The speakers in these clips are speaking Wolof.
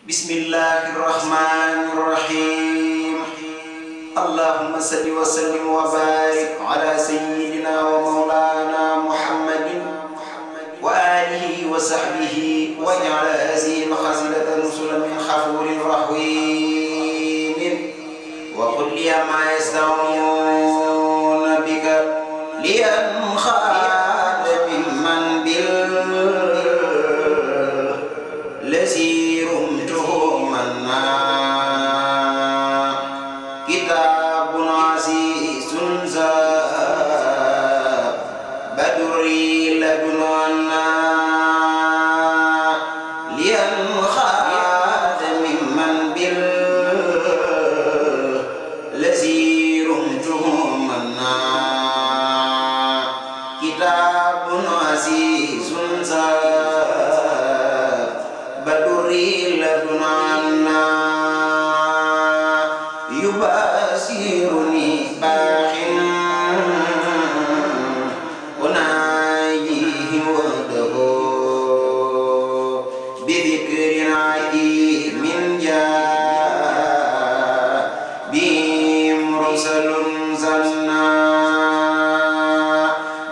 Bismillahirrahmanirrahim. Allahumma salli wa sallim wa barik ala sayyidina wa maulana Muhammadin wa alihi wa sahbihi wa ja'ala hazihi al-khazilata nusulan min khafurin rahimin wa qul liya ma yasta'una bika liyan khad mimman bil lasirum kitabun azizun baduri ladunana lian khad mimman bil lazirum tuhumana kitabun azizun baduri ladunana yubasiruni bahin unayihi wadahu bidhikrin aidi min bim rusalun zanna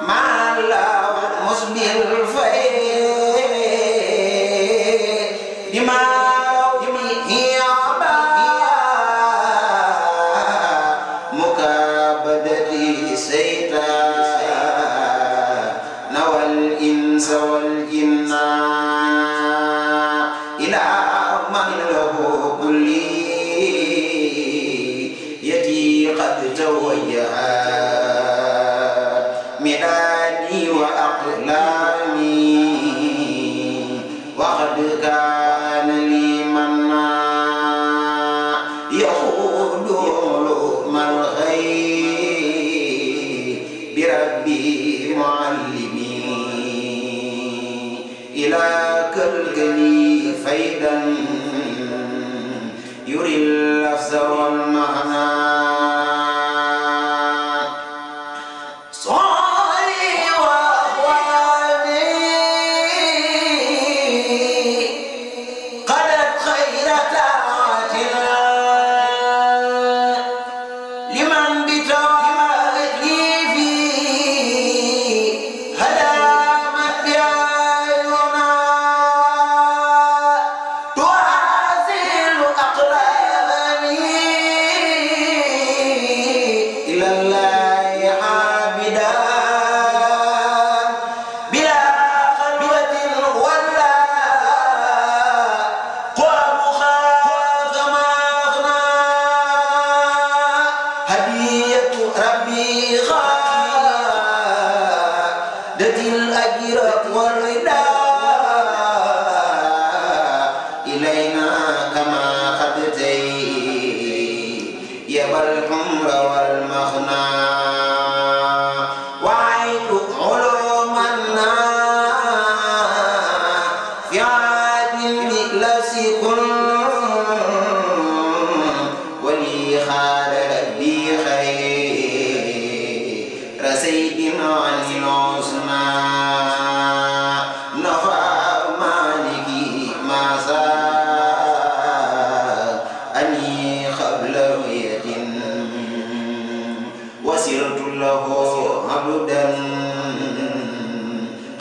ma'ala musbil faid midadi wa aqlami wa qad kana limanna yahudu mal ghaib bi rabbi muallimi ila kalgali faidan yuril lafza wal mahna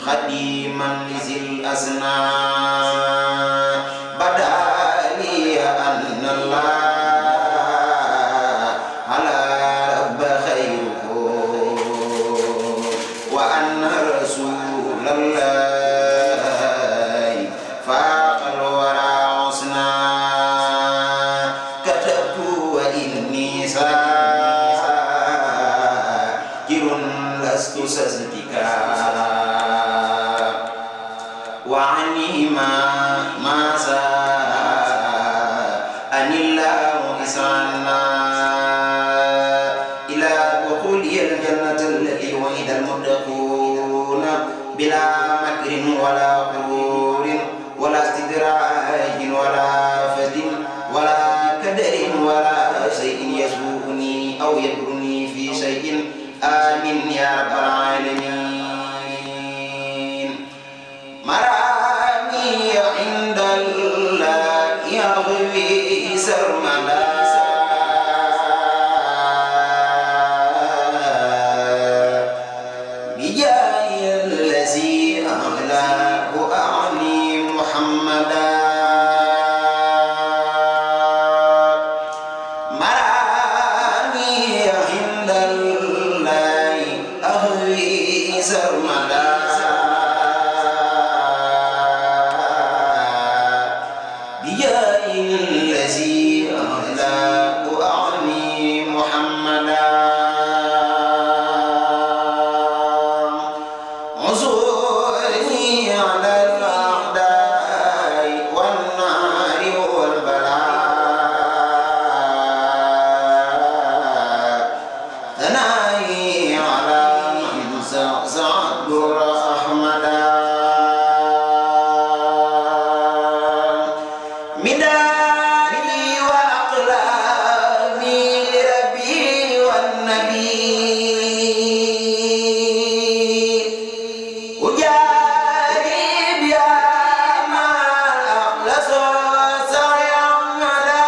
khadiman lizil asna badali annallah ala rabba khairuhu wa anna rasulallahi faqal wara usna katabtu wa inni sakirun lastu saztika wa anima masa anillah أغوي سرمدا بجاه الذي أعلاه أعني محمدا مرامي عند الله أهوي سرمدا بجاه الذي أعلاه أعني محمدا عزوني على الأعداء والنار والبلاء ثنائي على من زعزع الدر أحمدا مدادي وأقلامي لربي والنبي أجارب يا ما أخلص سعيا مدى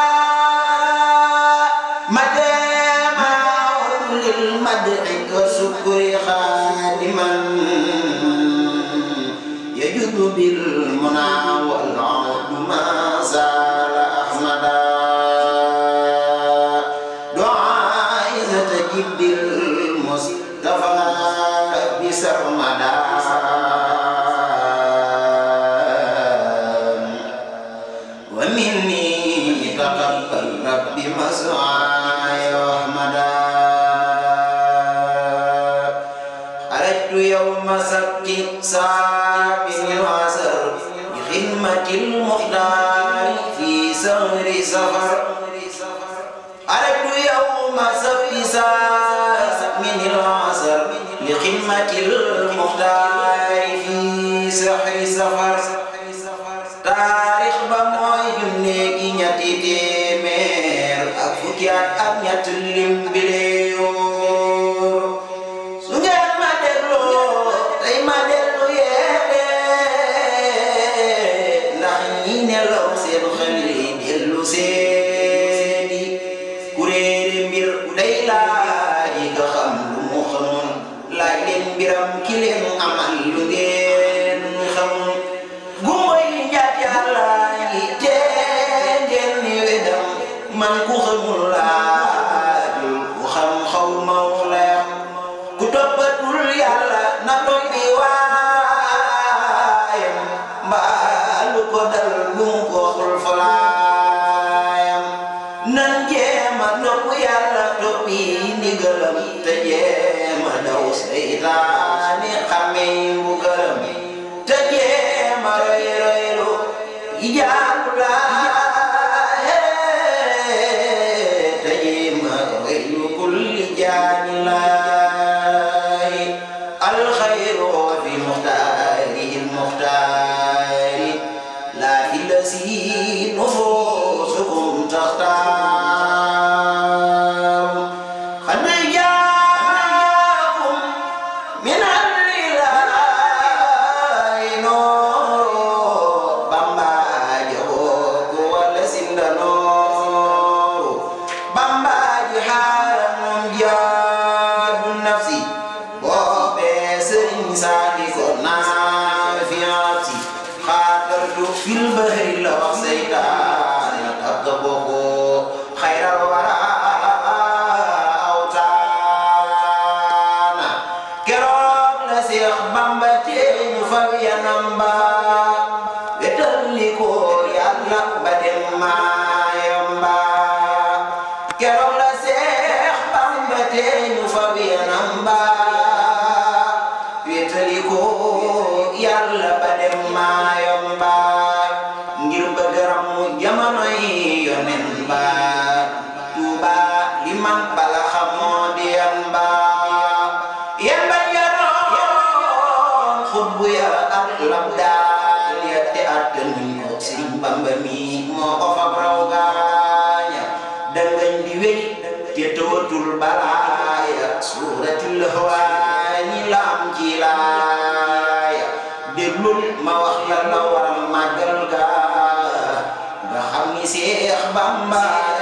مدامع للمدح والشكر خادما يجد بالمنى والعود ما زال أحمدا دعاء تجب المصطفى بسرمدا ومني تقبل ربي مسعاي أحمدا خرجت يوم سبت سابع العصر بخدمة المختار في سهر سفر خرجت يوم سبت سابع العصر لخدمة المختار في سهر سفر taarix ba mooy junne gi ñetti téeméer ak fukki at ak ñett lim bi lee yoor su ngeen ma dégloo tey ma déglu yeete ndax ñi nelaw seen xel yi dellu seedi kuréere mbir day laaji nga xam lu mu xamul laaj leen mbiram ki leen amal lu ngeen xamul man ku xamul laajul ku xam xaw mawlaam ku toppatul yàlla na toppi waayam mbaalu ko dal lu mu ko xul falaayam nan jéema topp yàlla toppi ndigalam te jéema daw seytaane xamey mbugalam te jéema roy roylu ijaabu laa الخير في مختاره المختار لا في الذي نفوسكم تختار قد جاءكم من الإله نور بامبا جهوك والسند نور بامبا جهارم جاد النفس في البحر لو سيدان تقبه خير الورى أوتانا كرام لسيخ بامبتين فبيا نمبا وتلقو يالا بدن ما يمبا كرام لسيخ بامبتين فبيا نمبا وتلقو يالا بدن ما يمبا ngir bëgg ramu jamono yi yonen ba Tuuba liman bala xamoo di yan ba yanoon xutbu ya ak labdaan ya te attanuñ ko Sëriñ Bamba mi moo ko fab raw gaaña dangañ di wéy te tootul balaaya suuratul hawaani laam ci laaya déglul ma wax la la waral màggal ga nga xam ni Seex Bamba